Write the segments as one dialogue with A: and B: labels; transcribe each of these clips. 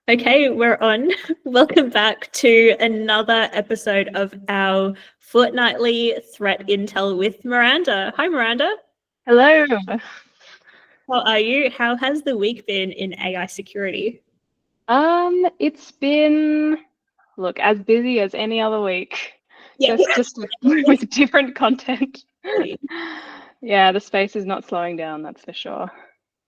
A: Okay, we're on. Welcome back to another episode of our fortnightly threat intel with Miranda. Hi, Miranda.
B: Hello.
A: How are you? How has the week been in AI security?
B: It's been, look, as busy as any other week,
A: Yeah.
B: just with different content. Yeah, the space is not slowing down, that's for sure.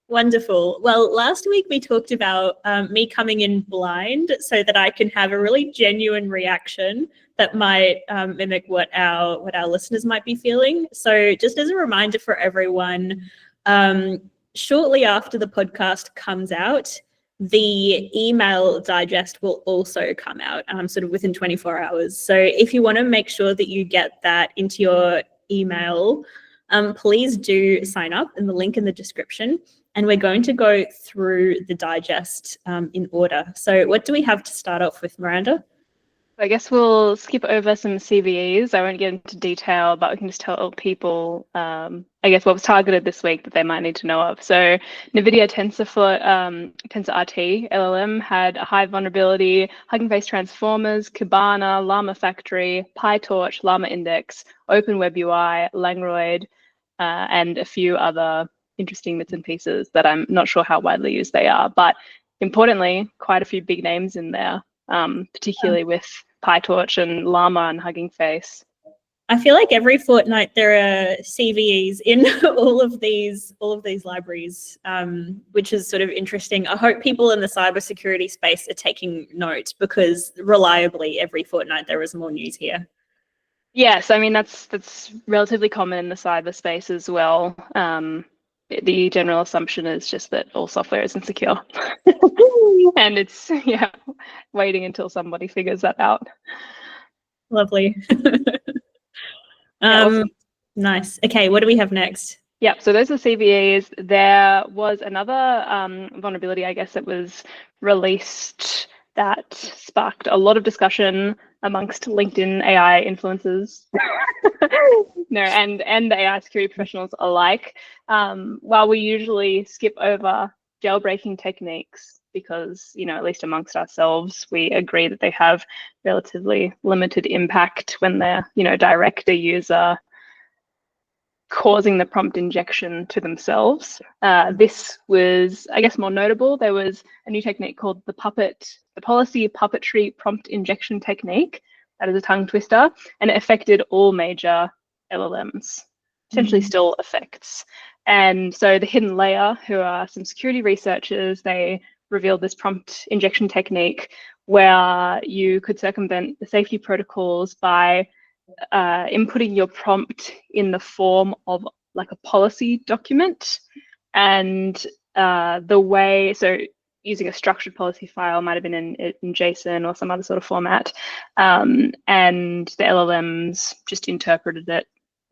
A: Wonderful. Well, last week we talked about me coming in blind so that I can have a really genuine reaction that might mimic what our listeners might be feeling. So, just as a reminder for everyone, shortly after the podcast comes out, the email digest will also come out, sort of within 24 hours. So, if you want to make sure that you get that into your email, please do sign up in the link in the description. And we're going to go through the digest in order. So what do we have to start off with, Miranda?
B: I guess we'll skip over some CVEs. I won't get into detail, but we can just tell people, I guess, what was targeted this week that they might need to know of. So Nvidia TensorFlow, TensorRT LLM had a high vulnerability, Hugging Face transformers, Kibana, Llama Factory, PyTorch, Llama Index, OpenWebUI, Langroid, and a few other interesting bits and pieces that I'm not sure how widely used they are. But importantly, quite a few big names in there. Particularly with PyTorch and Llama and Hugging Face.
A: I feel like every fortnight there are CVEs in all of these libraries, which is sort of interesting. I hope people in the cybersecurity space are taking note because reliably every fortnight there is more news here.
B: Yes, I mean that's relatively common in the cyberspace as well. The general assumption is just that all software is insecure. And it's, waiting until somebody figures that out.
A: Lovely.
B: Awesome.
A: Nice. Okay, what do we have next?
B: Yeah, so those are CVEs. There was another vulnerability, I guess, that was released that sparked a lot of discussion amongst LinkedIn AI influencers and the AI security professionals alike. While we usually skip over jailbreaking techniques because, at least amongst ourselves, we agree that they have relatively limited impact when they're, direct a user causing the prompt injection to themselves. This was, I guess, more notable. There was a new technique called the policy puppetry prompt injection technique. That is a tongue twister, and it affected all major LLMs, essentially still affects. And so the Hidden Layer, who are some security researchers, they revealed this prompt injection technique where you could circumvent the safety protocols by inputting your prompt in the form of like a policy document. And so using a structured policy file, might have been in JSON or some other sort of format. And the LLMs just interpreted it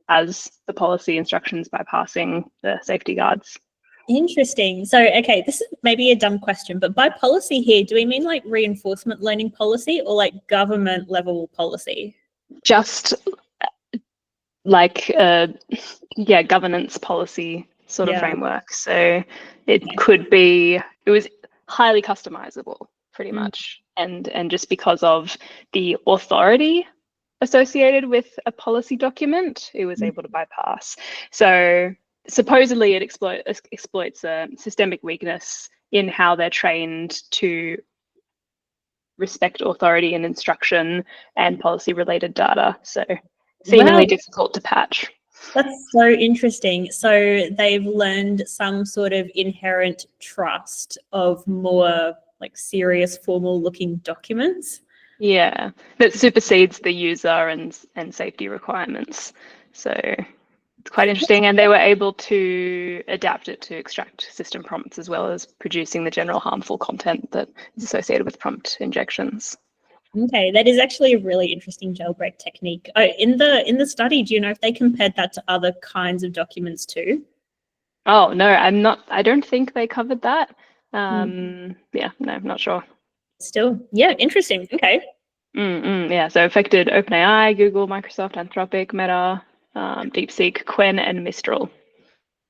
B: as the policy instructions bypassing the safety guards.
A: Interesting. So, okay, this is maybe a dumb question, but by policy here, do we mean like reinforcement learning policy or like government level policy?
B: Just like, governance policy sort of framework. So it was highly customizable pretty much. And just because of the authority associated with a policy document, it was able to bypass. So supposedly it exploits a systemic weakness in how they're trained to respect authority and instruction and policy related data. So seemingly difficult to patch.
A: That's so interesting. So they've learned some sort of inherent trust of more like serious formal looking documents.
B: Yeah, that supersedes the user and safety requirements. So it's quite interesting. And they were able to adapt it to extract system prompts as well as producing the general harmful content that is associated with prompt injections.
A: Okay, that is actually a really interesting jailbreak technique. Oh, in the study, do you know if they compared that to other kinds of documents too?
B: Oh, no, I don't think they covered that. Yeah, no, I'm not sure.
A: Still, yeah, interesting. Okay.
B: Yeah, so affected OpenAI, Google, Microsoft, Anthropic, Meta, DeepSeek, Qwen, and Mistral.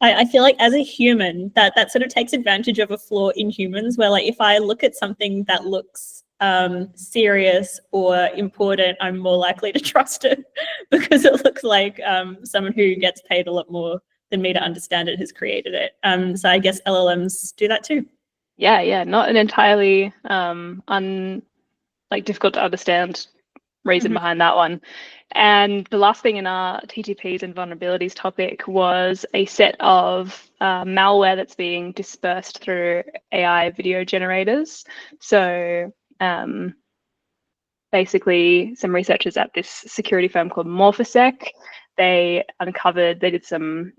A: I feel like as a human, that sort of takes advantage of a flaw in humans, where like if I look at something that looks serious or important, I'm more likely to trust it because it looks like someone who gets paid a lot more than me to understand it has created it. So I guess LLMs do that too.
B: Yeah, not an entirely difficult to understand reason behind that one. And the last thing in our TTPs and vulnerabilities topic was a set of malware that's being dispersed through AI video generators. So basically, some researchers at this security firm called Morphosec, they did some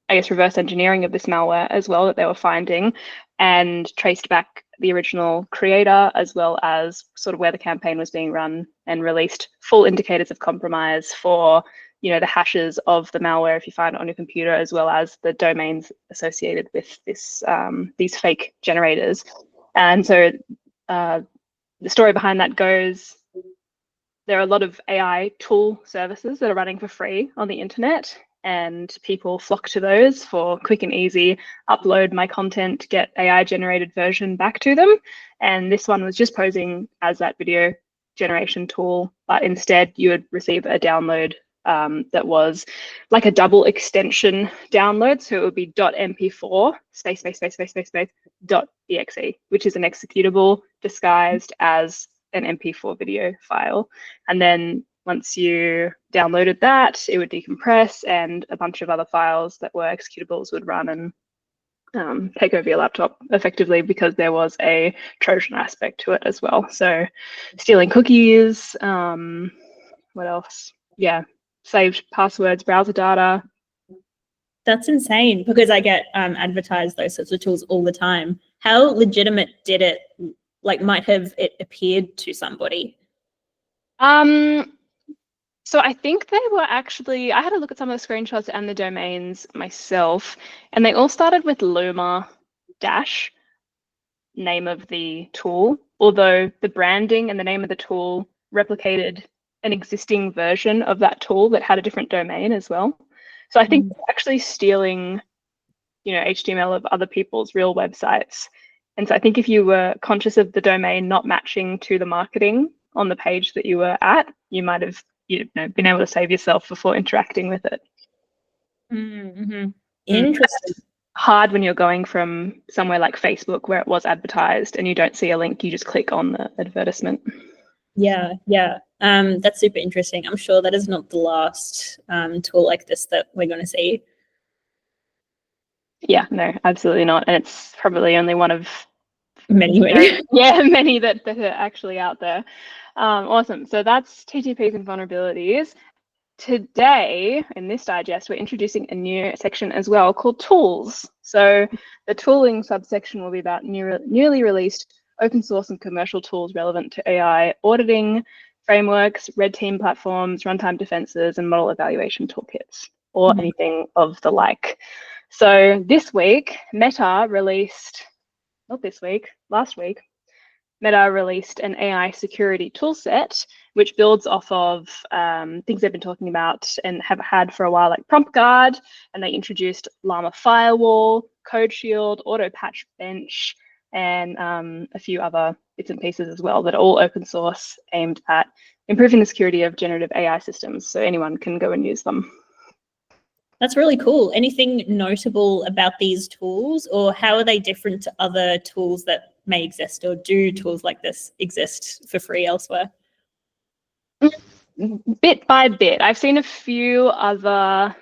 B: reverse engineering of this malware as well that they were finding, and traced back the original creator as well as sort of where the campaign was being run, and released full indicators of compromise for the hashes of the malware if you find it on your computer, as well as the domains associated with this these fake generators. And so the story behind that goes, there are a lot of AI tool services that are running for free on the internet, and people flock to those for quick and easy upload my content, get AI generated version back to them. And this one was just posing as that video generation tool, but instead you would receive a download that was like a double extension download. So it would be .mp4 .exe, which is an executable disguised as an MP4 video file. And then once you downloaded that, it would decompress, and a bunch of other files that were executables would run and take over your laptop effectively, because there was a Trojan aspect to it as well. So stealing cookies, what else? Yeah, saved passwords, browser data.
A: That's insane, because I get advertised those sorts of tools all the time. How legitimate did it, might have it appeared to somebody?
B: So I think they were actually, I had a look at some of the screenshots and the domains myself, and they all started with Llama dash, name of the tool, although the branding and the name of the tool replicated an existing version of that tool that had a different domain as well. So I think they're actually stealing, HTML of other people's real websites. And so I think if you were conscious of the domain not matching to the marketing on the page that you were at, you might have been able to save yourself before interacting with it.
A: Interesting.
B: It's hard when you're going from somewhere like Facebook where it was advertised and you don't see a link, you just click on the advertisement.
A: Yeah. That's super interesting. I'm sure that is not the last tool like this that we're going to see.
B: Yeah, no, absolutely not. And it's probably only one of
A: many.
B: Many that are actually out there. Awesome. So that's TTPs and vulnerabilities. Today, in this digest, we're introducing a new section as well called tools. So the tooling subsection will be about newly released open source and commercial tools relevant to AI auditing, frameworks, red team platforms, runtime defenses, and model evaluation toolkits, or anything of the like. So this week, Meta released, last week, Meta released an AI security toolset, which builds off of things they've been talking about and have had for a while, like Prompt Guard, and they introduced Llama Firewall, Code Shield, Auto Patch Bench, and a few other bits and pieces as well that are all open source, aimed at improving the security of generative AI systems, so anyone can go and use them.
A: That's really cool. Anything notable about these tools, or how are they different to other tools that may exist, or do tools like this exist for free elsewhere?
B: Bit by bit. I've seen a few other,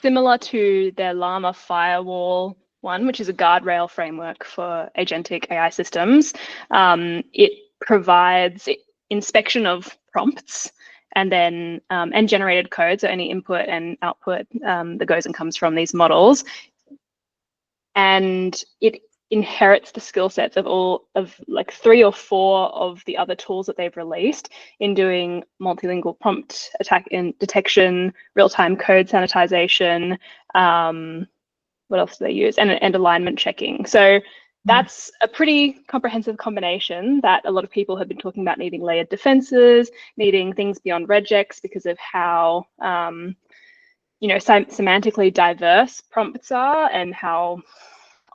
B: similar to their Llama Firewall one, which is a guardrail framework for agentic AI systems. It provides inspection of prompts, and then and generated code, so any input and output that goes and comes from these models. And it inherits the skill sets of like 3 or 4 of the other tools that they've released in doing multilingual prompt attack and detection, real-time code sanitization, what else do they use? And alignment checking. So that's a pretty comprehensive combination that a lot of people have been talking about, needing layered defenses, needing things beyond regex because of how semantically diverse prompts are and how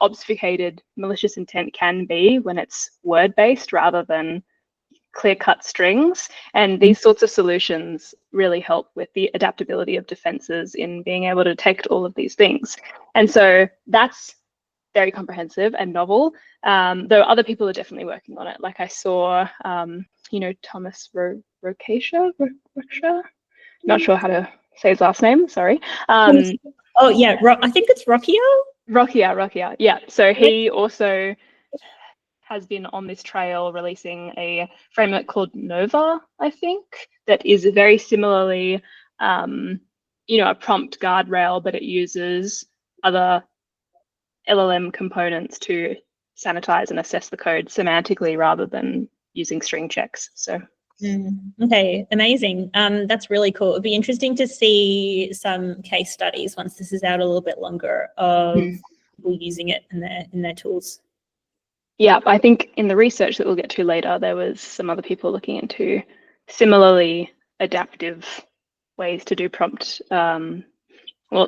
B: obfuscated malicious intent can be when it's word-based rather than clear-cut strings. And these sorts of solutions really help with the adaptability of defenses in being able to detect all of these things. And so that's very comprehensive and novel, though other people are definitely working on it. Like I saw, Thomas Rocacia, not sure how to say his last name, sorry.
A: Oh yeah, I think it's
B: Rokia. Yeah, so he also has been on this trail releasing a framework called Nova, I think, that is very similarly, a prompt guardrail, but it uses other LLM components to sanitize and assess the code semantically rather than using string checks. So.
A: Okay, amazing. That's really cool. It'd be interesting to see some case studies once this is out a little bit longer of people using it in their tools.
B: Yeah, I think in the research that we'll get to later, there was some other people looking into similarly adaptive ways to do prompt, well,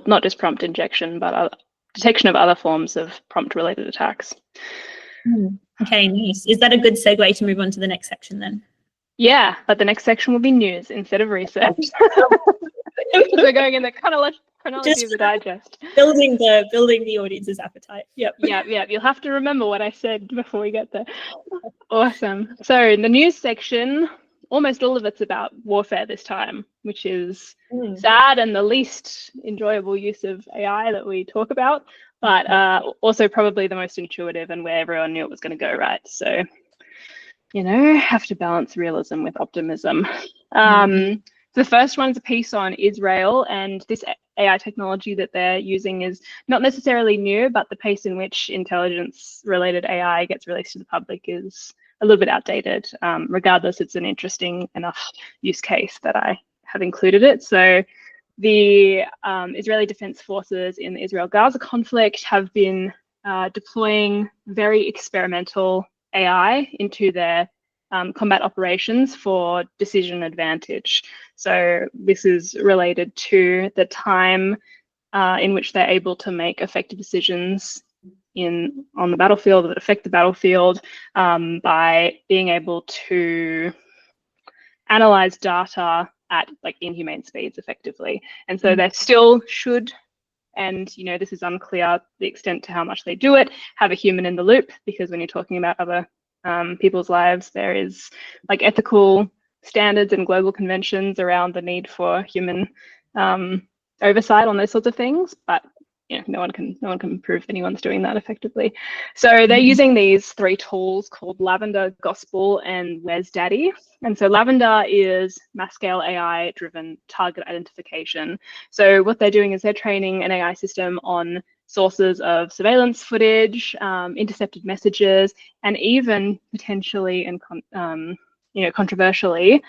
B: not just prompt injection, but detection of other forms of prompt-related attacks.
A: Okay, nice. Is that a good segue to move on to the next section then?
B: Yeah, but the next section will be news instead of research. We're going in the chronology of the digest.
A: Building the audience's appetite. Yep.
B: Yeah. You'll have to remember what I said before we get there. Awesome. So in the news section, almost all of it's about warfare this time, which is sad and the least enjoyable use of AI that we talk about, but also probably the most intuitive and where everyone knew it was going to go right. So, have to balance realism with optimism. The first one's a piece on Israel, and this AI technology that they're using is not necessarily new, but the pace in which intelligence-related AI gets released to the public is a little bit outdated. Regardless, it's an interesting enough use case that I have included it. So the Israeli Defense Forces in the Israel-Gaza conflict have been deploying very experimental AI into their combat operations for decision advantage. So this is related to the time in which they're able to make effective decisions on the battlefield that affect the battlefield by being able to analyze data at inhumane speeds effectively. And so they still should, and this is unclear the extent to how much they do it, have a human in the loop, because when you're talking about other people's lives, there is ethical standards and global conventions around the need for human oversight on those sorts of things, but no one can prove anyone's doing that effectively. So they're using these three tools called Lavender, Gospel, and Where's Daddy. And so Lavender is mass scale AI driven target identification. So what they're doing is they're training an AI system on sources of surveillance footage, intercepted messages, and even potentially and controversially,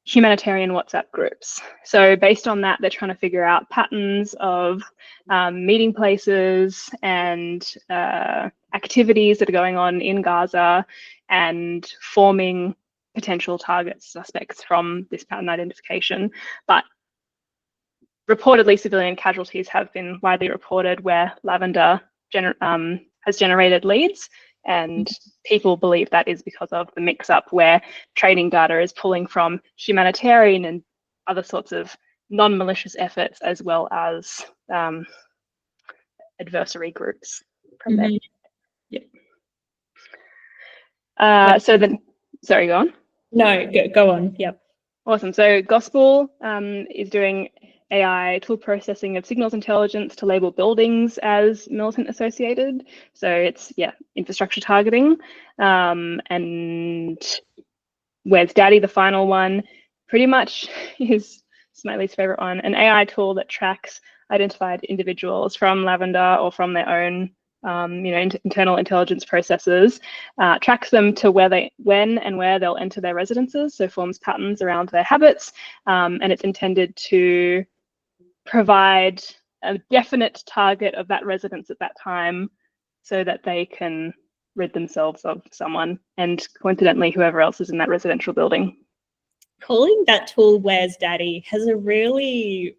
B: humanitarian WhatsApp groups. So based on that, they're trying to figure out patterns of meeting places and activities that are going on in Gaza and forming potential target suspects from this pattern identification. But reportedly, civilian casualties have been widely reported where Lavender has generated leads, and people believe that is because of the mix-up where training data is pulling from humanitarian and other sorts of non-malicious efforts, as well as adversary groups from there. Yep. So then, sorry, go on.
A: No, go on. Yep.
B: Awesome. So Gospel is doing AI tool processing of signals intelligence to label buildings as militant associated. So it's, infrastructure targeting. And Where's Daddy, the final one, pretty much is my least favorite one, an AI tool that tracks identified individuals from Lavender or from their own internal intelligence processes, tracks them to when and where they'll enter their residences, so forms patterns around their habits, and it's intended to provide a definite target of that residence at that time so that they can rid themselves of someone, and coincidentally, whoever else is in that residential building.
A: Calling that tool Where's Daddy has a really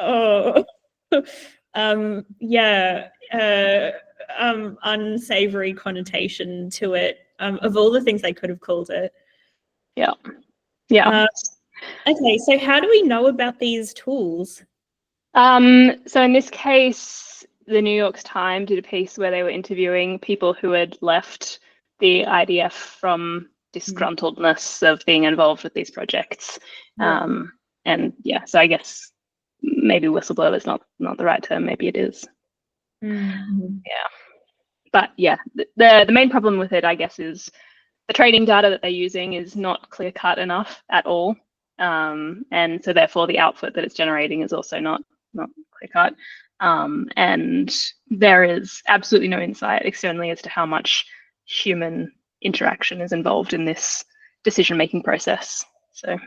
A: Oh, yeah, unsavory connotation to it, of all the things they could have called it.
B: Yeah. Yeah.
A: Okay, so how do we know about these tools?
B: So in this case, the New York Times did a piece where they were interviewing people who had left the IDF from disgruntledness of being involved with these projects. And yeah, so I guess maybe whistleblower is not the right term. Maybe it is. Yeah. But yeah, the main problem with it, I guess, is the training data that they're using is not clear cut enough at all. And so therefore the output that it's generating is also not clear cut. And there is absolutely no insight externally as to how much human interaction is involved in this decision-making process. So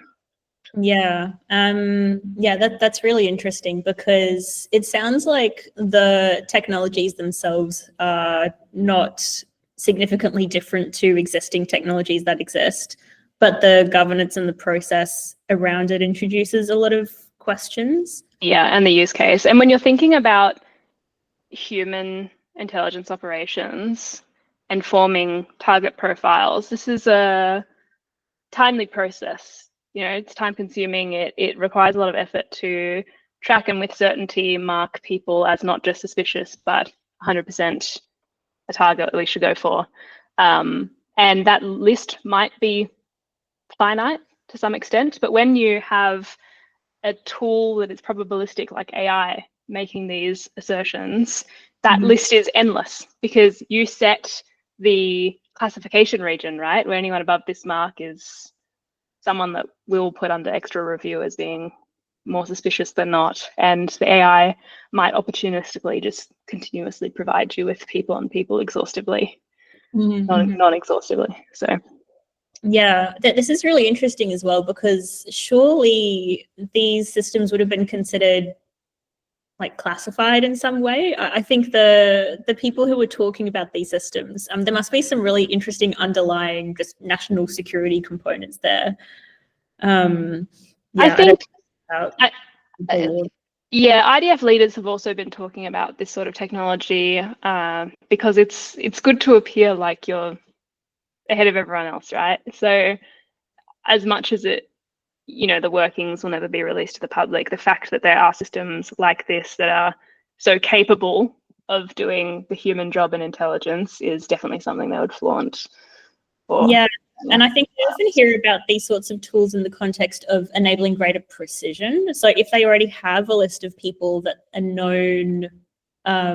A: yeah, that's really interesting, because it sounds like the technologies themselves are not significantly different to existing technologies that exist, but the governance and the process around it introduces a lot of questions.
B: Yeah, and the use case. And when you're thinking about human intelligence operations and forming target profiles, this is a timely process. It's time consuming. It requires a lot of effort to track and with certainty mark people as not just suspicious, but 100% a target that we should go for. And that list might be finite to some extent, but when you have a tool that is probabilistic like AI making these assertions, that list is endless, because you set the classification region, right? Where anyone above this mark is someone that we'll put under extra review as being more suspicious than not. And the AI might opportunistically just continuously provide you with people on people exhaustively, non-exhaustively. So
A: yeah, this is really interesting as well, because surely these systems would have been considered like classified in some way. I think the people who were talking about these systems, there must be some really interesting underlying just national security components there.
B: I think IDF leaders have also been talking about this sort of technology because it's good to appear like you're ahead of everyone else, right? So as much as the workings will never be released to the public, the fact that there are systems like this that are so capable of doing the human job and intelligence is definitely something they would flaunt.
A: Yeah, and I think we often hear about these sorts of tools in the context of enabling greater precision. So if they already have a list of people that are known, I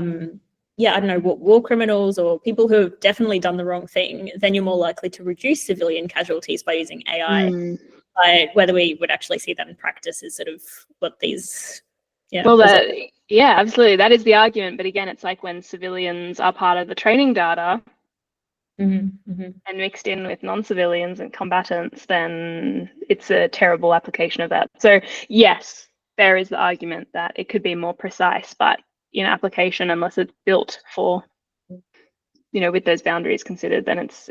A: don't know, war criminals or people who have definitely done the wrong thing, then you're more likely to reduce civilian casualties by using AI. But whether we would actually see that in practice is sort of what these,
B: absolutely. That is the argument. But again, it's like when civilians are part of the training data and mixed in with non-civilians and combatants, then it's a terrible application of that. So yes, there is the argument that it could be more precise, but in application, unless it's built for, with those boundaries considered, then it's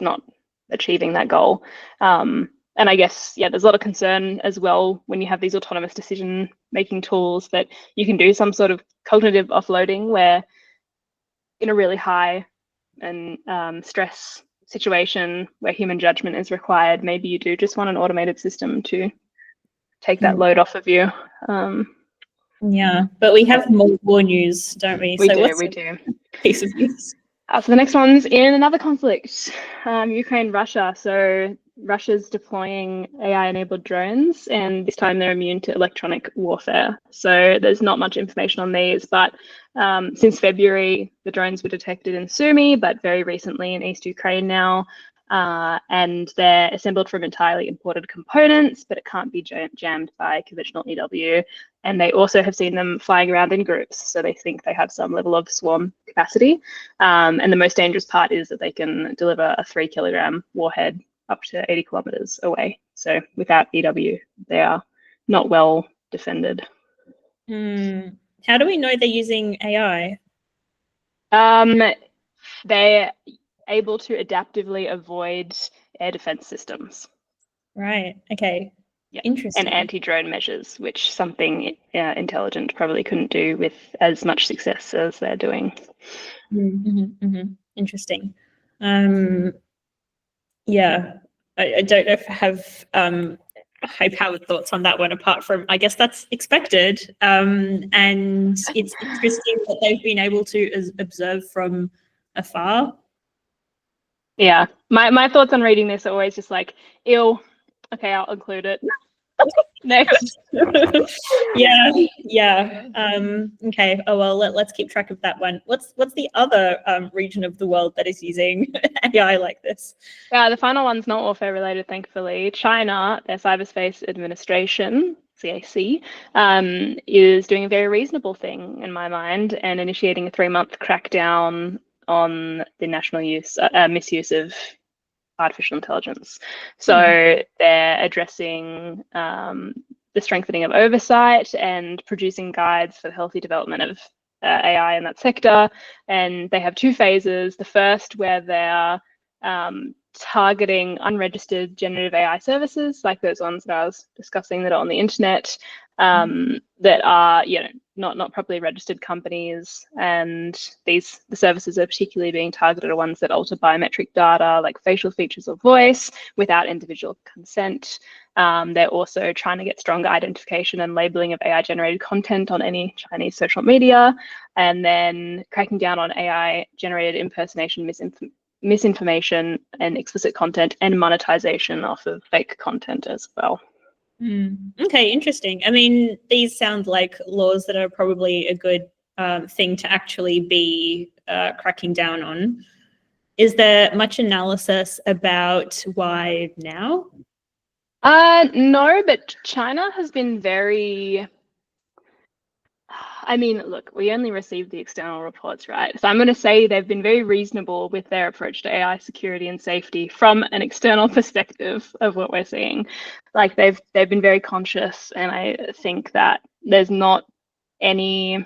B: not achieving that goal. And I guess, there's a lot of concern as well when you have these autonomous decision-making tools that you can do some sort of cognitive offloading where in a really high and stress situation where human judgment is required, maybe you do just want an automated system to take that load off of you.
A: Yeah, but we have more news, don't we?
B: We do.
A: Piece of news.
B: So the next one's in another conflict, Ukraine-Russia. So Russia's deploying AI-enabled drones, and this time they're immune to electronic warfare. So there's not much information on these, but since February, the drones were detected in Sumy, but very recently in East Ukraine now. And they're assembled from entirely imported components, but it can't be jammed by conventional EW. And they also have seen them flying around in groups, so they think they have some level of swarm capacity. And the most dangerous part is that they can deliver a 3-kilogram warhead up to 80 kilometers away. So without EW, they are not well defended.
A: How do we know they're using AI?
B: They're able to adaptively avoid air defense systems.
A: Right. Okay.
B: Yeah,
A: Interesting.
B: and anti-drone measures, which something intelligent probably couldn't do with as much success as they're doing.
A: Interesting. Yeah, I don't know if I have high-powered thoughts on that one, apart from, I guess that's expected. And it's interesting that they've been able to observe from afar.
B: Yeah, my thoughts on reading this are always just like, ill. Okay, I'll include it. Next.
A: Yeah. Okay. Oh well, let's keep track of that one. What's the other region of the world that is using AI like this?
B: Yeah, the final one's not warfare related, thankfully. China, their Cyberspace Administration, CAC, is doing a very reasonable thing in my mind and initiating a 3-month crackdown on the national misuse of artificial intelligence. So they're addressing the strengthening of oversight and producing guides for the healthy development of AI in that sector. And they have 2 phases. The first, where they're targeting unregistered generative AI services, like those ones that I was discussing that are on the internet, that are, not properly registered companies. And the services are particularly being targeted at ones that alter biometric data, like facial features or voice, without individual consent. They're also trying to get stronger identification and labeling of AI-generated content on any Chinese social media, and then cracking down on AI-generated impersonation, misinformation, and explicit content, and monetization off of fake content as well.
A: Okay, interesting. I mean, these sound like laws that are probably a good thing to actually be cracking down on. Is there much analysis about why now?
B: No, but China has been very... I mean, look, we only received the external reports, right? So I'm going to say they've been very reasonable with their approach to AI security and safety from an external perspective of what we're seeing. Like they've been very conscious, and I think that there's not any...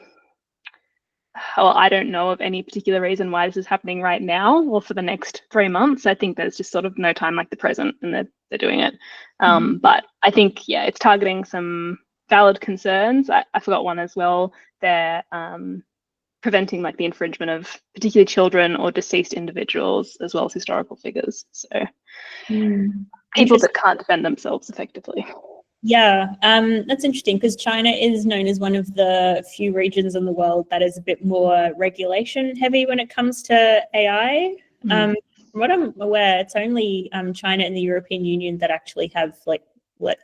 B: Well, I don't know of any particular reason why this is happening right now or for the next 3 months. I think there's just sort of no time like the present, and they're doing it. But I think, yeah, it's targeting some valid concerns. I forgot one as well. They're preventing like the infringement of particularly children or deceased individuals, as well as historical figures. So people that can't defend themselves effectively.
A: Yeah, that's interesting, because China is known as one of the few regions in the world that is a bit more regulation heavy when it comes to AI. From what I'm aware, it's only China and the European Union that actually have like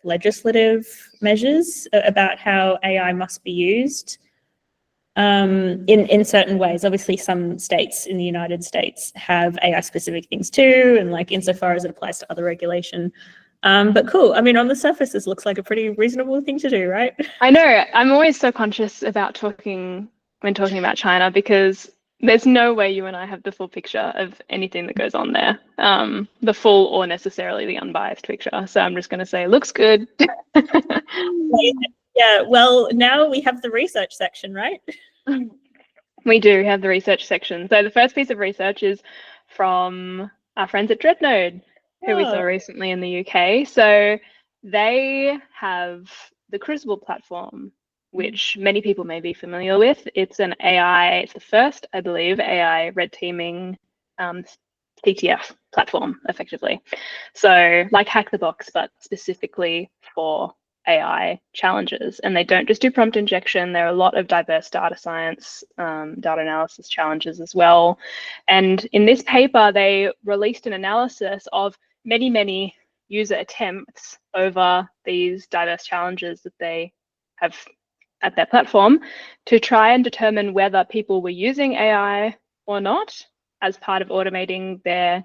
A: legislative measures about how AI must be used in certain ways. Obviously, some states in the United States have AI specific things too, and like insofar as it applies to other regulation. But cool. I mean, on the surface, this looks like a pretty reasonable thing to do, right?
B: I know. I'm always so conscious about talking about China, because there's no way you and I have the full picture of anything that goes on there, the full or necessarily the unbiased picture. So I'm just going to say, looks good.
A: Yeah, well, now we have the research section, right?
B: We do have the research section. So the first piece of research is from our friends at Dreadnode, who we saw recently in the UK. So they have the Crucible platform, which many people may be familiar with. It's an AI, it's the first, I believe, AI red teaming CTF platform, effectively. So like Hack the Box, but specifically for AI challenges. And they don't just do prompt injection. There are a lot of diverse data science, data analysis challenges as well. And in this paper, they released an analysis of many user attempts over these diverse challenges that they have at their platform, to try and determine whether people were using AI or not as part of automating their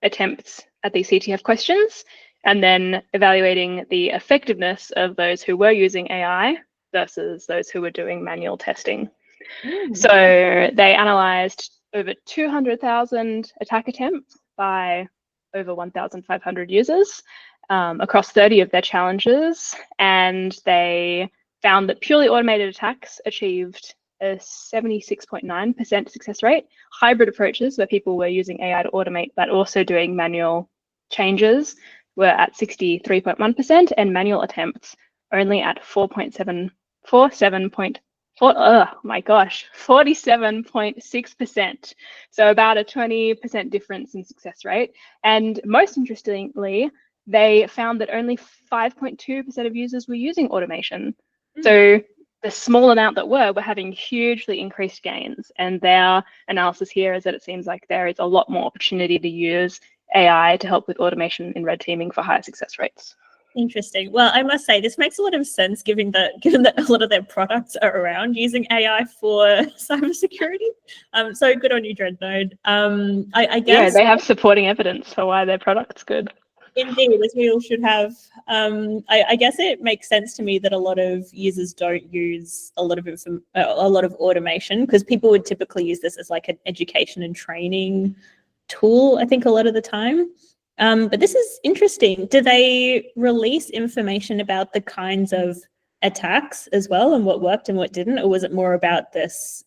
B: attempts at these CTF questions, and then evaluating the effectiveness of those who were using AI versus those who were doing manual testing. So they analyzed over 200,000 attack attempts by over 1,500 users across 30 of their challenges, and they found that purely automated attacks achieved a 76.9% success rate. Hybrid approaches, where people were using AI to automate but also doing manual changes, were at 63.1% and manual attempts only at 47.6%. So about a 20% difference in success rate. And most interestingly, they found that only 5.2% of users were using automation. So the small amount that were having hugely increased gains. And their analysis here is that it seems like there is a lot more opportunity to use AI to help with automation in red teaming for higher success rates.
A: Interesting. Well, I must say this makes a lot of sense given that a lot of their products are around using AI for cybersecurity. So good on you, Dreadnode. I guess
B: yeah, they have supporting evidence for why their product's good.
A: Indeed, as we all should have. I guess it makes sense to me that a lot of users don't use a lot of automation, because people would typically use this as like an education and training tool, I think, a lot of the time. But this is interesting. Do they release information about the kinds of attacks as well, and what worked and what didn't, or was it more about this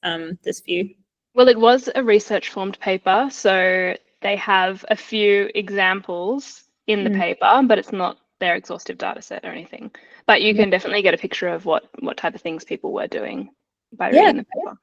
A: view?
B: Well, it was a research-formed paper, so they have a few examples in the paper, but it's not their exhaustive data set or anything. But you can definitely get a picture of what type of things people were doing by reading the paper.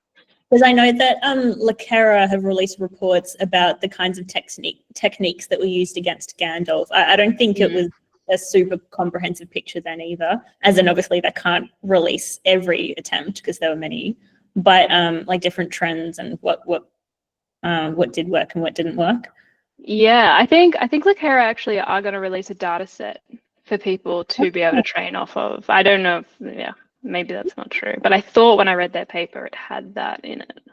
A: Because I know that Lakera have released reports about the kinds of techniques that were used against Gandalf. I don't think it was a super comprehensive picture then either, as in obviously they can't release every attempt because there were many, but like different trends and what did work and what didn't work.
B: Yeah, I think Lakera actually are going to release a data set for people to be able to train off of. I don't know if, maybe that's not true, but I thought when I read their paper it had that in it.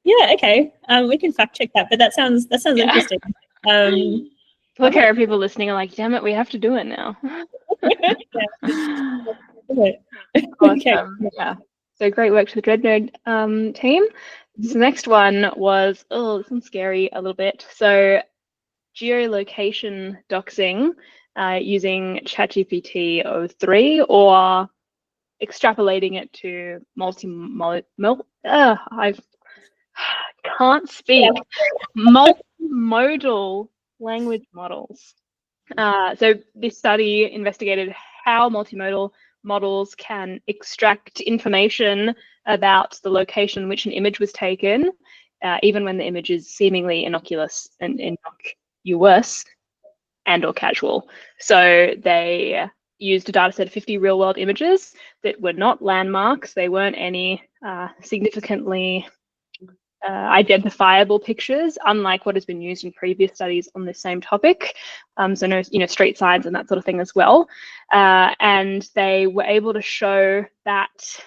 A: Yeah, okay. We can fact check that, but that sounds interesting.
B: Lakera people listening are like, damn it, we have to do it now. Awesome. Yeah. So great work to the Dreadnode team. So the next one was, this one's scary a little bit. So geolocation doxing using ChatGPT 03 or extrapolating it to multimodal language models. So this study investigated how multimodal models can extract information about the location in which an image was taken, even when the image is seemingly innocuous and innocuous and or casual. So they used a data set of 50 real-world images that were not landmarks. They weren't any significantly identifiable pictures, unlike what has been used in previous studies on this same topic. So no, street signs and that sort of thing as well. And they were able to show that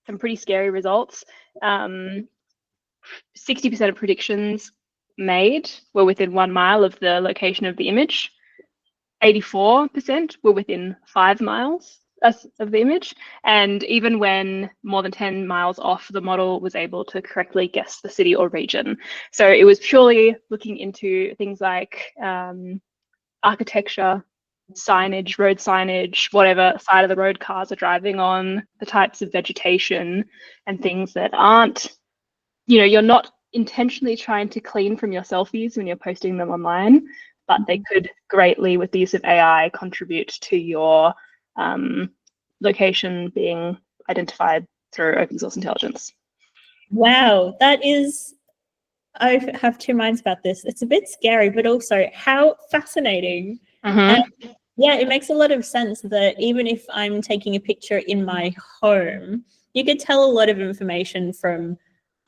B: some pretty scary results. 60% of predictions made were within 1 mile of the location of the image. 84% were within 5 miles of the image, and even when more than 10 miles off, the model was able to correctly guess the city or region. So it was purely looking into things like architecture, signage, road signage, whatever side of the road cars are driving on, the types of vegetation and things that aren't, you're not intentionally trying to clean from your selfies when you're posting them online, but they could greatly, with the use of AI, contribute to your location being identified through open source intelligence.
A: Wow, that is, I have two minds about this. It's a bit scary, but also how fascinating. And yeah, it makes a lot of sense that even if I'm taking a picture in my home, you could tell a lot of information from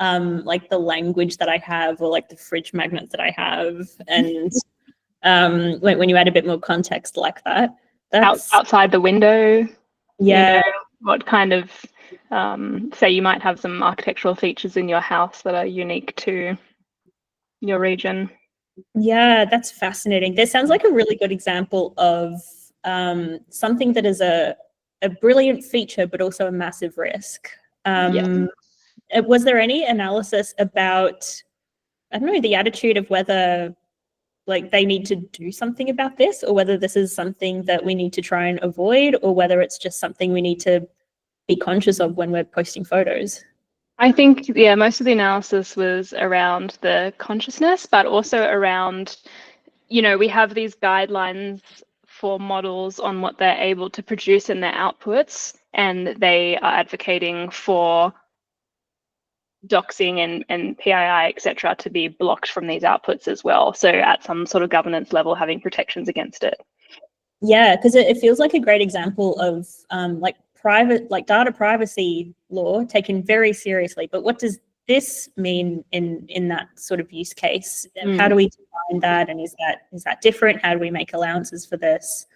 A: like the language that I have, or like the fridge magnets that I have, and when you add a bit more context like that, that's
B: outside the window.
A: Yeah.
B: What kind of say you might have some architectural features in your house that are unique to your region.
A: Yeah, that's fascinating. This sounds like a really good example of something that is a brilliant feature, but also a massive risk. Was there any analysis about, I don't know, the attitude of whether like they need to do something about this, or whether this is something that we need to try and avoid, or whether it's just something we need to be conscious of when we're posting photos?
B: I think, most of the analysis was around the consciousness, but also around, we have these guidelines for models on what they're able to produce in their outputs, and they are advocating for doxing and PII, etc., to be blocked from these outputs as well. So at some sort of governance level, having protections against it.
A: Yeah, because it feels like a great example of data privacy law taken very seriously. But what does this mean in that sort of use case? How do we define that, and is that different? How do we make allowances for this?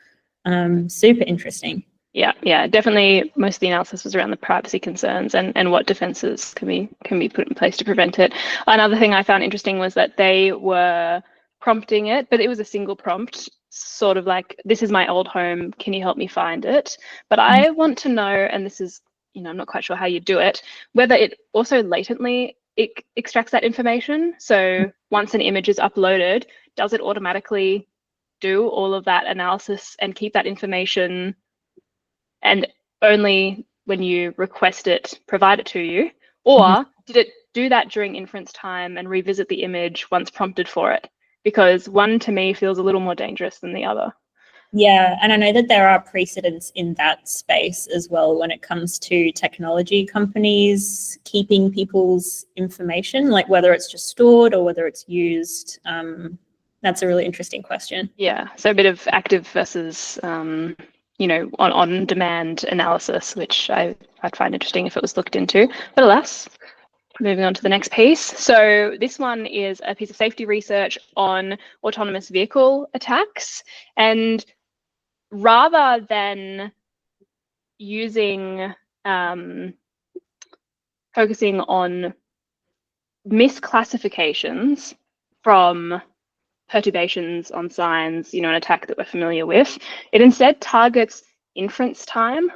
A: Super interesting.
B: Yeah, definitely. Most of the analysis was around the privacy concerns and what defenses can be put in place to prevent it. Another thing I found interesting was that they were prompting it, but it was a single prompt, sort of like, this is my old home, can you help me find it? But I want to know, and this is, I'm not quite sure how you do it, whether it also latently extracts that information. So once an image is uploaded, does it automatically do all of that analysis and keep that information, and only when you request it, provide it to you? Or did it do that during inference time and revisit the image once prompted for it? Because one, to me, feels a little more dangerous than the other.
A: Yeah, and I know that there are precedents in that space as well when it comes to technology companies keeping people's information, like whether it's just stored or whether it's used. That's a really interesting question.
B: Yeah, so a bit of active versus, on-demand analysis, which I'd find interesting if it was looked into. But alas, moving on to the next piece. So this one is a piece of safety research on autonomous vehicle attacks. And rather than using, focusing on misclassifications from perturbations on signs, an attack that we're familiar with, it instead targets inference time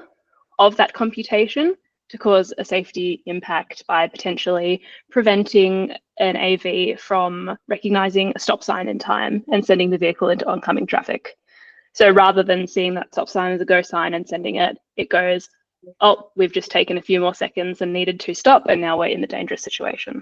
B: of that computation to cause a safety impact by potentially preventing an AV from recognizing a stop sign in time and sending the vehicle into oncoming traffic. So rather than seeing that stop sign as a go sign and sending it, it goes, oh, we've just taken a few more seconds and needed to stop, and now we're in the dangerous situation.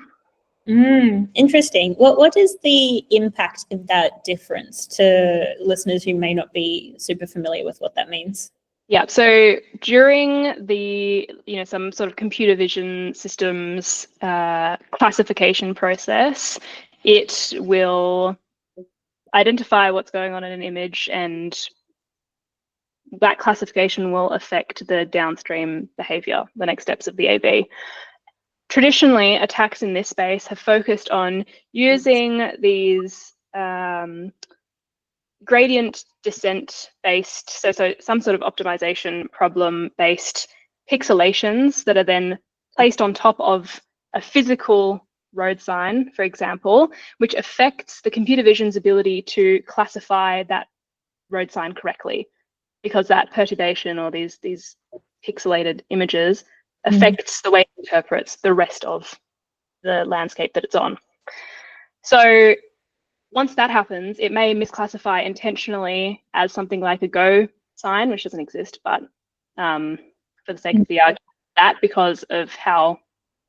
A: Interesting. What is the impact of that difference to listeners who may not be super familiar with what that means?
B: Yeah, so during the, some sort of computer vision systems classification process, it will identify what's going on in an image, and that classification will affect the downstream behavior, the next steps of the AV. Traditionally, attacks in this space have focused on using these gradient descent based, so some sort of optimization problem based pixelations that are then placed on top of a physical road sign, for example, which affects the computer vision's ability to classify that road sign correctly, because that perturbation or these pixelated images affects the way it interprets the rest of the landscape that it's on. So once that happens, it may misclassify intentionally as something like a go sign, which doesn't exist, but for the sake of the argument, that because of how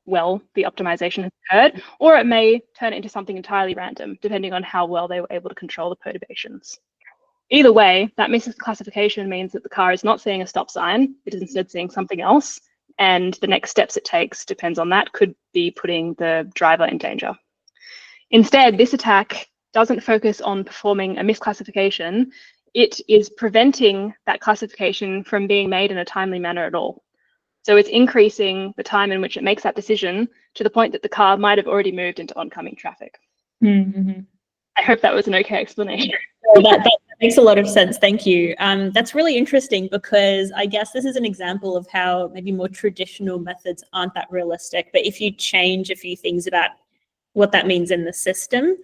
B: well the optimization has occurred, or it may turn it into something entirely random, depending on how well they were able to control the perturbations. Either way, that misclassification means that the car is not seeing a stop sign, it is instead seeing something else, and the next steps it takes depends on that, could be putting the driver in danger. Instead, this attack doesn't focus on performing a misclassification, it is preventing that classification from being made in a timely manner at all. So it's increasing the time in which it makes that decision to the point that the car might have already moved into oncoming traffic. I hope that was an okay explanation.
A: That makes a lot of sense. Thank you. That's really interesting, because I guess this is an example of how maybe more traditional methods aren't that realistic. But if you change a few things about what that means in the system,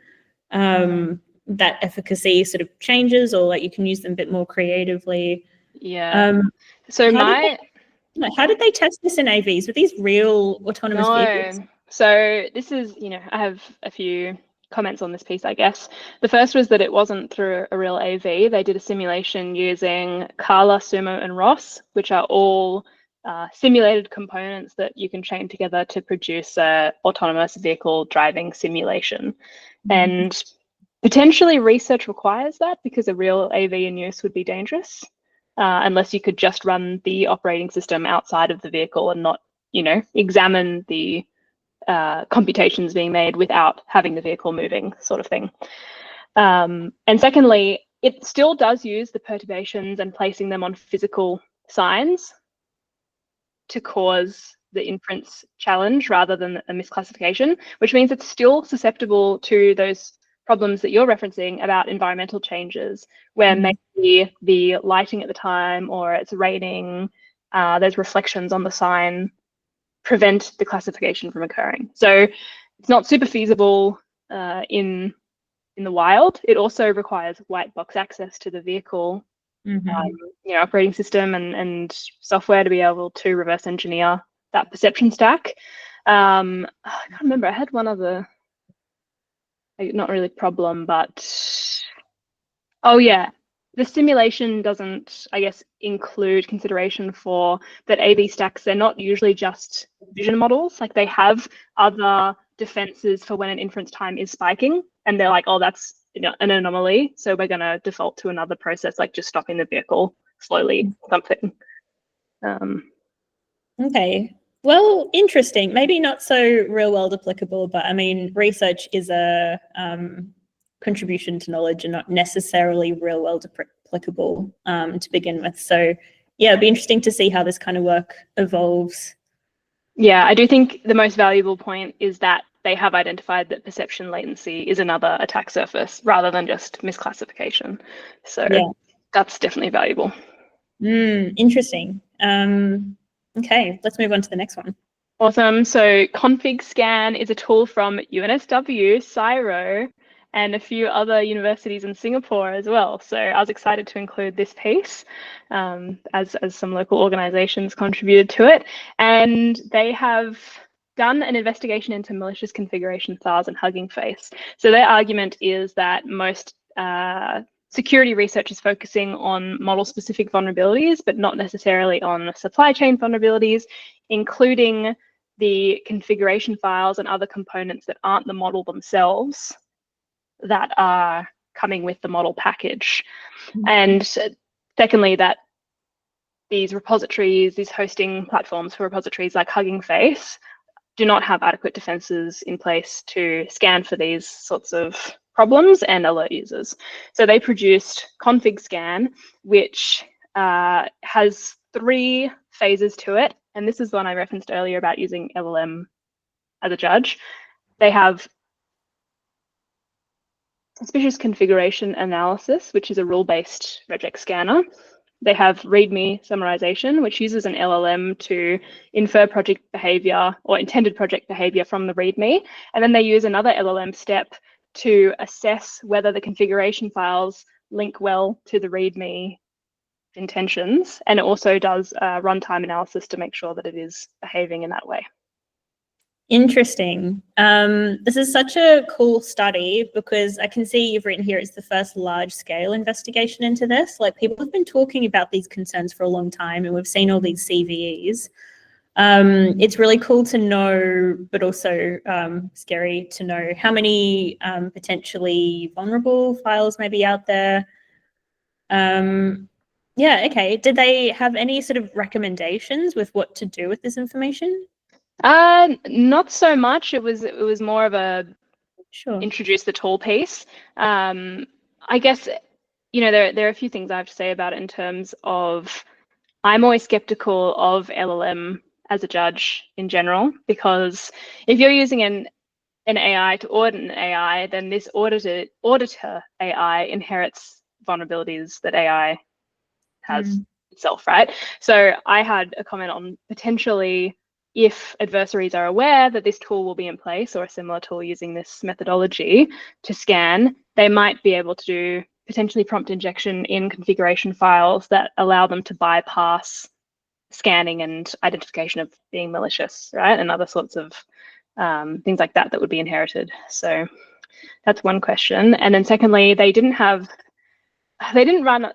A: that efficacy sort of changes, or like you can use them a bit more creatively.
B: Yeah. So
A: how did they test this in AVs? Were these real autonomous vehicles?
B: So this is, I have a few comments on this piece, I guess. The first was that it wasn't through a real AV. They did a simulation using Kala, Sumo, and Ross, which are all simulated components that you can chain together to produce a autonomous vehicle driving simulation. And Potentially research requires that because a real AV in use would be dangerous, unless you could just run the operating system outside of the vehicle and not, examine the computations being made without having the vehicle moving, sort of thing. And secondly, it still does use the perturbations and placing them on physical signs to cause the inference challenge rather than a misclassification, which means it's still susceptible to those problems that you're referencing about environmental changes, where maybe the lighting at the time or it's raining, there's reflections on the sign prevent the classification from occurring. So it's not super feasible in the wild. It also requires white box access to the vehicle, operating system and software to be able to reverse engineer that perception stack. I can't remember. I had one other, not really problem, but oh yeah, the simulation doesn't, I guess, include consideration for that AV stacks. They're not usually just vision models. Like, they have other defenses for when an inference time is spiking, and they're like, oh, that's an anomaly, so we're going to default to another process, like just stopping the vehicle slowly, something.
A: Okay. Well, interesting. Maybe not so real world applicable, but I mean, research is a contribution to knowledge and not necessarily real world applicable to begin with. So yeah, it'd be interesting to see how this kind of work evolves.
B: Yeah, I do think the most valuable point is that they have identified that perception latency is another attack surface rather than just misclassification. So yeah, that's definitely valuable.
A: Interesting. Okay, let's move on to the next one.
B: Awesome. So config scan is a tool from UNSW, CSIRO, and a few other universities in Singapore as well. So I was excited to include this piece as some local organizations contributed to it. And they have done an investigation into malicious configuration styles and Hugging Face. So their argument is that most security research is focusing on model-specific vulnerabilities, but not necessarily on supply chain vulnerabilities, including the configuration files and other components that aren't the model themselves that are coming with the model package. And secondly, that these repositories, these hosting platforms for repositories like Hugging Face do not have adequate defenses in place to scan for these sorts of problems and alert users. So they produced config scan, which has 3 phases to it. And this is the one I referenced earlier about using LLM as a judge. They have suspicious configuration analysis, which is a rule-based regex scanner. They have README summarization, which uses an LLM to infer project behavior or intended project behavior from the README. And then they use another LLM step to assess whether the configuration files link well to the README intentions. And it also does runtime analysis to make sure that it is behaving in that way.
A: Interesting. This is such a cool study because I can see you've written here it's the first large-scale investigation into this. Like, people have been talking about these concerns for a long time, and we've seen all these CVEs. It's really cool to know, but also scary to know how many potentially vulnerable files may be out there. Yeah, okay. Did they have any sort of recommendations with what to do with this information?
B: Not so much. It was more of a introduce the tool piece. I guess, there are a few things I have to say about it in terms of, I'm always skeptical of LLM as a judge in general, because if you're using an AI to audit an AI, then this auditor AI inherits vulnerabilities that AI has itself, right? So I had a comment on potentially, if adversaries are aware that this tool will be in place or a similar tool using this methodology to scan, they might be able to do potentially prompt injection in configuration files that allow them to bypass scanning and identification of being malicious, right? And other sorts of things like that would be inherited. So that's one question. And then secondly, they didn't run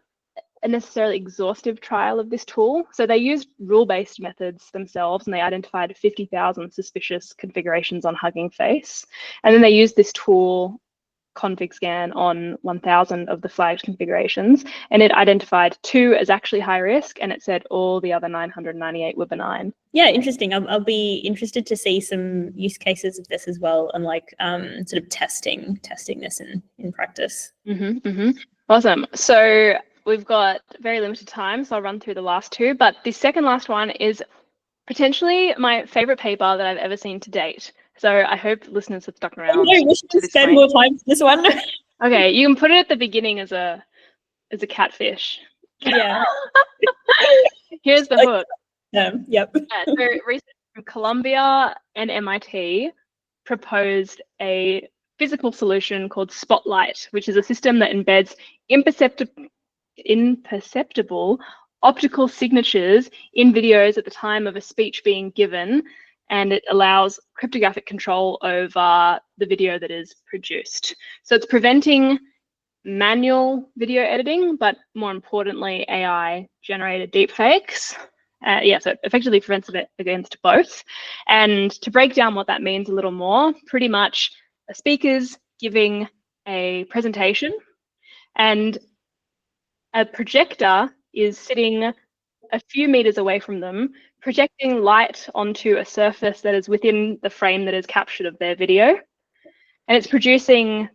B: a necessarily exhaustive trial of this tool. So they used rule-based methods themselves, and they identified 50,000 suspicious configurations on Hugging Face. And then they used this tool config scan on 1,000 of the flagged configurations, and it identified 2 as actually high risk, and it said all the other 998 were benign.
A: Yeah, interesting. I'll be interested to see some use cases of this as well, and like sort of testing this in practice.
B: Awesome. So we've got very limited time, so I'll run through the last 2, but the second last one is potentially my favorite paper that I've ever seen to date. So I hope listeners have stuck around.
A: I wish to spend more time for this one.
B: Okay, you can put it at the beginning as a catfish.
A: Yeah.
B: Here's the hook.
A: Yep.
B: Yeah, so research from Columbia and MIT proposed a physical solution called Spotlight, which is a system that embeds imperceptible optical signatures in videos at the time of a speech being given, and it allows cryptographic control over the video that is produced. So it's preventing manual video editing, but more importantly, AI-generated deepfakes. So it effectively prevents it against both. And to break down what that means a little more, pretty much a speaker's giving a presentation, and a projector is sitting a few meters away from them, projecting light onto a surface that is within the frame that is captured of their video. And it's producing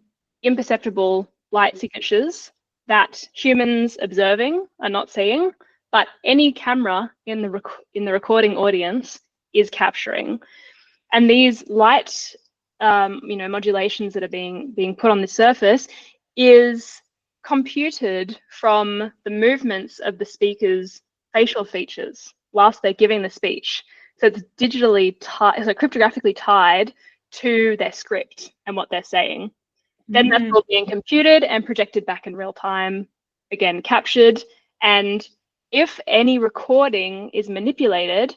B: imperceptible light signatures that humans observing are not seeing, but any camera in the recording audience is capturing. And these light modulations that are being put on the surface is computed from the movements of the speaker's facial features whilst they're giving the speech. So it's digitally tied, so cryptographically tied to their script and what they're saying. Then that's all being computed and projected back in real time, again, captured. And if any recording is manipulated,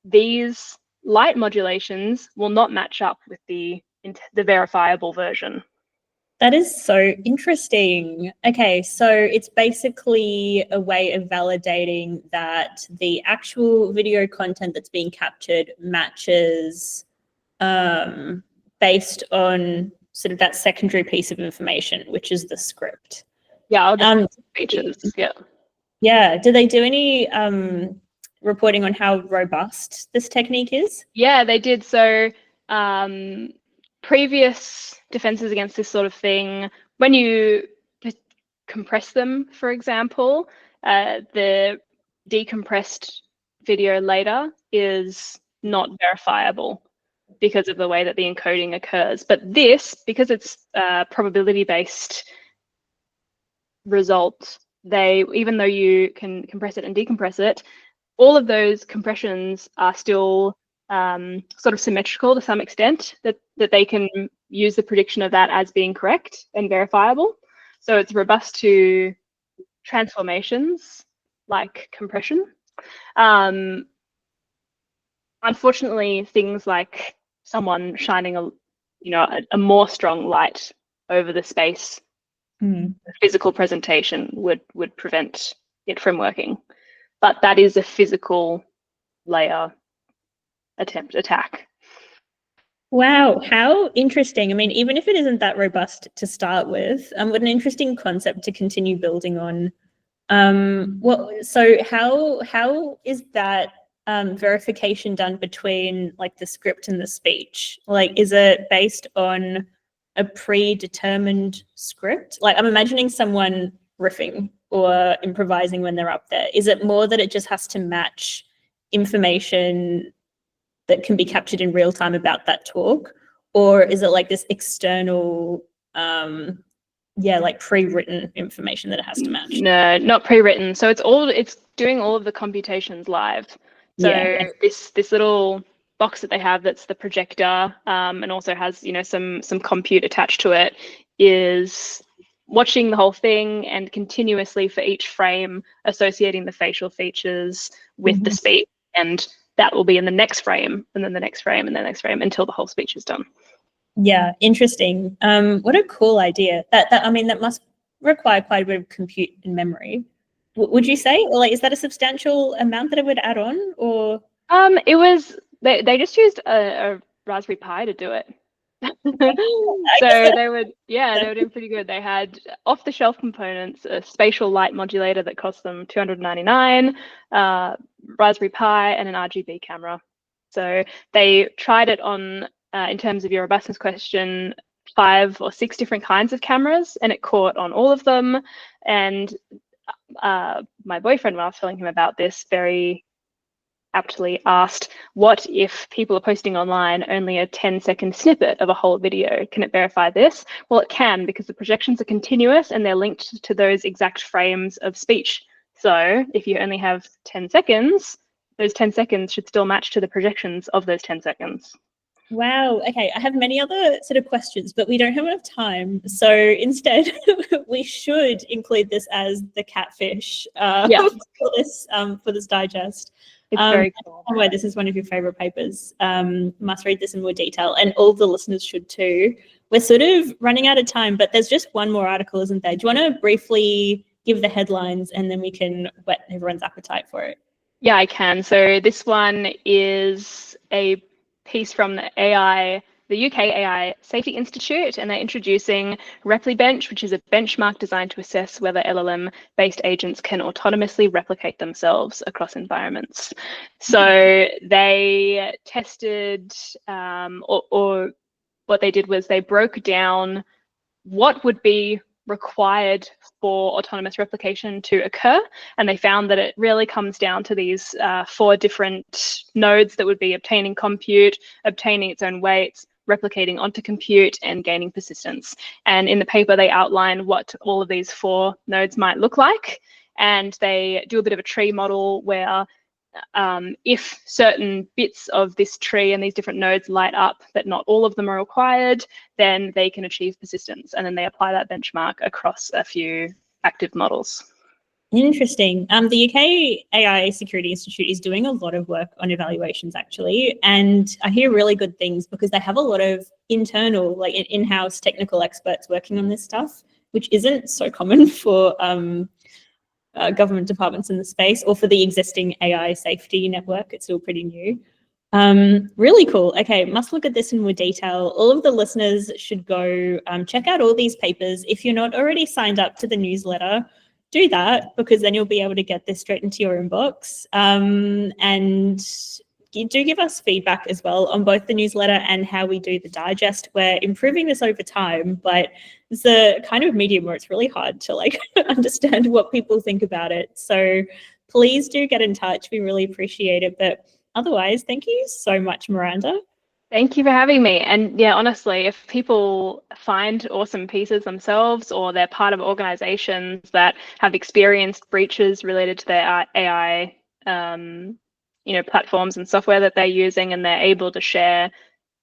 B: these light modulations will not match up with the verifiable version.
A: That is so interesting. Okay, so it's basically a way of validating that the actual video content that's being captured matches based on sort of that secondary piece of information, which is the script.
B: Yeah, I'll just features. Yeah.
A: Yeah. Do they do any reporting on how robust this technique is?
B: Yeah, they did. So previous defenses against this sort of thing, when you compress them, for example, the decompressed video later is not verifiable because of the way that the encoding occurs. But this, because it's probability-based result, even though you can compress it and decompress it, all of those compressions are still sort of symmetrical to some extent, that they can use the prediction of that as being correct and verifiable. So it's robust to transformations like compression. Unfortunately, things like someone shining a more strong light over the space, physical presentation would prevent it from working. But that is a physical layer attack.
A: Wow, how interesting. I mean, even if it isn't that robust to start with, what an interesting concept to continue building on. So how is that verification done between like the script and the speech? Like, is it based on a predetermined script? Like, I'm imagining someone riffing or improvising when they're up there. Is it more that it just has to match information that can be captured in real time about that talk? Or is it like this external, like pre-written information that it has to match?
B: No, not pre-written. So it's doing all of the computations live. So this little box that they have that's the projector, and also has some compute attached to it, is watching the whole thing and continuously for each frame associating the facial features with the speech, and that will be in the next frame, and then the next frame, and the next frame, until the whole speech is done.
A: Yeah, interesting. What a cool idea. That must require quite a bit of compute and memory. Would you say, or like, is that a substantial amount that it would add on, or?
B: It was they just used a Raspberry Pi to do it. So they were doing pretty good. They had off-the-shelf components, a spatial light modulator that cost them $299, Raspberry Pi, and an RGB camera. So they tried it on, in terms of your robustness question, 5 or 6 different kinds of cameras, and it caught on all of them. And my boyfriend, when I was telling him about this, very aptly asked, what if people are posting online only a 10-second snippet of a whole video? Can it verify this? Well, it can, because the projections are continuous and they're linked to those exact frames of speech. So if you only have 10 seconds, those 10 seconds should still match to the projections of those 10 seconds.
A: Wow. Okay, I have many other sort of questions, but we don't have enough time. So instead, we should include this as the catfish for this digest.
B: It's very cool.
A: Why this is one of your favorite papers. Must read this in more detail, and all the listeners should too. We're sort of running out of time, but there's just one more article, isn't there? Do you want to briefly give the headlines, and then we can whet everyone's appetite for it?
B: Yeah, I can. So this one is a piece from the UK AI Safety Institute, and they're introducing RepliBench, which is a benchmark designed to assess whether LLM-based agents can autonomously replicate themselves across environments. So they tested, or what they did was they broke down what would be required for autonomous replication to occur, and they found that it really comes down to these 4 different nodes that would be obtaining compute, obtaining its own weights, replicating onto compute, and gaining persistence. And in the paper, they outline what all of these 4 nodes might look like, and they do a bit of a tree model where if certain bits of this tree and these different nodes light up, but not all of them are required, then they can achieve persistence. And then they apply that benchmark across a few active models.
A: Interesting. The UK AI Security Institute is doing a lot of work on evaluations, actually, and I hear really good things because they have a lot of internal, like in-house technical experts working on this stuff, which isn't so common for government departments in the space, or for the existing AI safety network. It's still pretty new. Really cool. Okay, must look at this in more detail. All of the listeners should go check out all these papers. If you're not already signed up to the newsletter, do that, because then you'll be able to get this straight into your inbox. And you do give us feedback as well on both the newsletter and how we do the digest. We're improving this over time, but it's a kind of medium where it's really hard to like understand what people think about it. So please do get in touch. We really appreciate it. But otherwise, thank you so much, Miranda.
B: Thank you for having me. And yeah, honestly, if people find awesome pieces themselves, or they're part of organizations that have experienced breaches related to their AI platforms and software that they're using, and they're able to share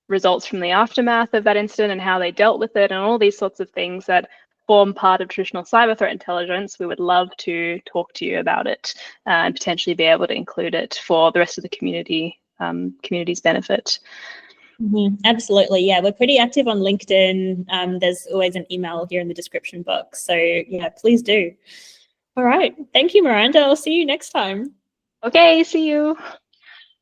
B: results from the aftermath of that incident and how they dealt with it and all these sorts of things that form part of traditional cyber threat intelligence, we would love to talk to you about it and potentially be able to include it for the rest of the community's benefit.
A: Mm-hmm. Absolutely. Yeah, we're pretty active on LinkedIn. There's always an email here in the description box. So yeah, please do. All right. Thank you, Miranda. I'll see you next time.
B: Okay, see you.